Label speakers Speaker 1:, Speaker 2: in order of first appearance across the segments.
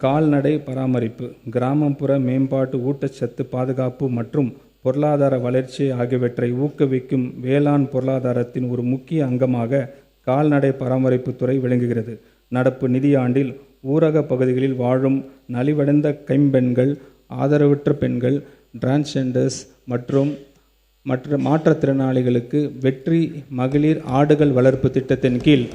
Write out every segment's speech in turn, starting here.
Speaker 1: கால்நடை பராமரிப்பு, கிராமப்புற மேம்பாட்டு, ஊட்டச்சத்து பாதுகாப்பு மற்றும் பொருளாதார வளர்ச்சி ஆகியவற்றை ஊக்குவிக்கும் வேளாண் பொருளாதாரத்தின் ஒரு முக்கிய அங்கமாக கால்நடை பராமரிப்பு துறை விளங்குகிறது. நடப்பு நிதியாண்டில் ஊரக பகுதிகளில் வாழும் நலிவடைந்த கைம்பெண்கள், ஆதரவற்ற பெண்கள், டிரான்ஸ்ஜெண்டர்ஸ் மற்றும் மற்ற மாற்றுத்திறனாளிகளுக்கு வெற்றி மகளிர் ஆடுகள் வளர்ப்பு திட்டத்தின் கீழ்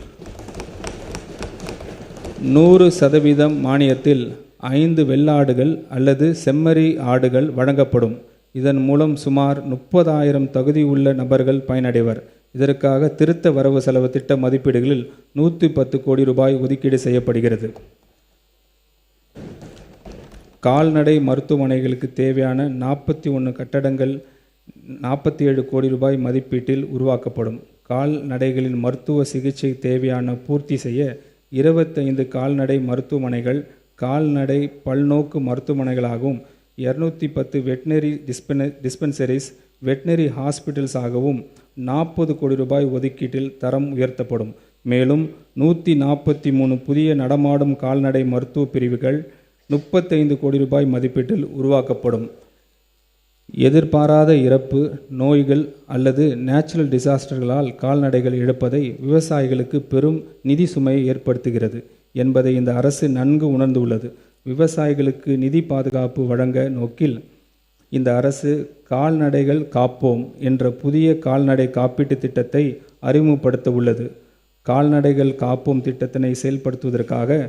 Speaker 1: 100% மானியத்தில் 5 வெள்ளாடுகள் அல்லது செம்மறி ஆடுகள் வழங்கப்படும். இதன் மூலம் சுமார் 30,000 தகுதியுள்ள நபர்கள் பயனடைவர். இதற்காக திருத்த வரவு செலவு திட்ட மதிப்பீடுகளில் 110 கோடி ரூபாய் ஒதுக்கீடு செய்யப்படுகிறது. கால்நடை மருத்துவமனைகளுக்கு தேவையான 41 கட்டடங்கள் 47 கோடி ரூபாய் மதிப்பீட்டில் உருவாக்கப்படும். கால்நடைகளின் மருத்துவ சிகிச்சை தேவையான பூர்த்தி செய்ய 25 கால்நடை மருத்துவமனைகள் கால்நடை பல்நோக்கு மருத்துவமனைகளாகவும் 210 வெட்டினரி டிஸ்பென்சரிஸ் வெட்டினரி ஹாஸ்பிட்டல்ஸ் ஆகவும் 40 கோடி ரூபாய் ஒதுக்கீட்டில் தரம் உயர்த்தப்படும். மேலும் 143 புதிய நடமாடும் கால்நடை மருத்துவ பிரிவுகள் 35 கோடி ரூபாய் மதிப்பீட்டில் உருவாக்கப்படும். எதிர்பாராத இறப்பு, நோய்கள் அல்லது நேச்சுரல் டிசாஸ்டர்களால் கால்நடைகள் இழப்பதை விவசாயிகளுக்கு பெரும் நிதி சுமையை ஏற்படுத்துகிறது என்பதை இந்த அரசு நன்கு உணர்ந்துள்ளது. விவசாயிகளுக்கு நிதி பாதுகாப்பு வழங்க நோக்கில் இந்த அரசு கால்நடைகள் காப்போம் என்ற புதிய கால்நடை காப்பீட்டு திட்டத்தை அறிமுகப்படுத்த உள்ளது. கால்நடைகள் காப்போம் திட்டத்தினை செயல்படுத்துவதற்காக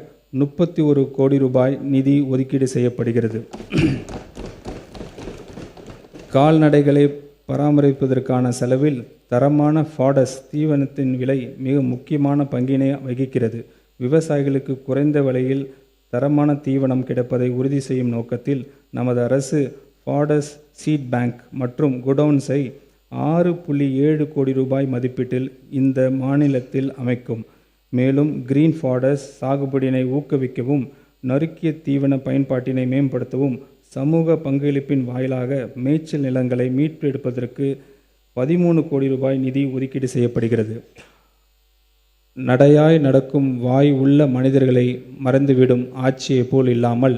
Speaker 1: 31 கோடி ரூபாய் நிதி ஒதுக்கீடு செய்யப்படுகிறது. கால்நடைகளை பராமரிப்பதற்கான செலவில் தரமான ஃபாடஸ் தீவனத்தின் விலை மிக முக்கியமான பங்கினை வகிக்கிறது. விவசாயிகளுக்கு குறைந்த விலையில் தரமான தீவனம் கிடைப்பதை உறுதி செய்யும் நோக்கத்தில் நமது அரசு ஃபாடஸ் சீட் பேங்க் மற்றும் குடவுன்ஸை 6.7 கோடி ரூபாய் மதிப்பீட்டில் இந்த மாநிலத்தில் அமைக்கும். மேலும் கிரீன் ஃபாடஸ் சாகுபடியினை ஊக்குவிக்கவும், நறுக்கிய தீவன பயன்பாட்டினை மேம்படுத்தவும், சமூக பங்களிப்பின் வாயிலாக மேய்ச்சல் நிலங்களை மீட்டெடுப்பதற்கு 13 கோடி ரூபாய் நிதி ஒதுக்கீடு செய்யப்படுகிறது. நடையாய் நடக்கும் வாய் உள்ள மனிதர்களை மறந்துவிடும் ஆட்சியை போல் இல்லாமல்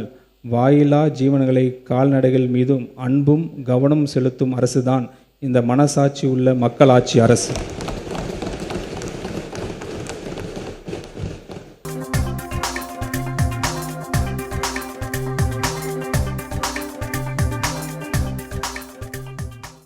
Speaker 1: வாயிலா ஜீவன்களை கால்நடைகள் மீதும் அன்பும் கவனம் செலுத்தும் அரசுதான் இந்த மனசாட்சி உள்ள மக்களாட்சி அரசு.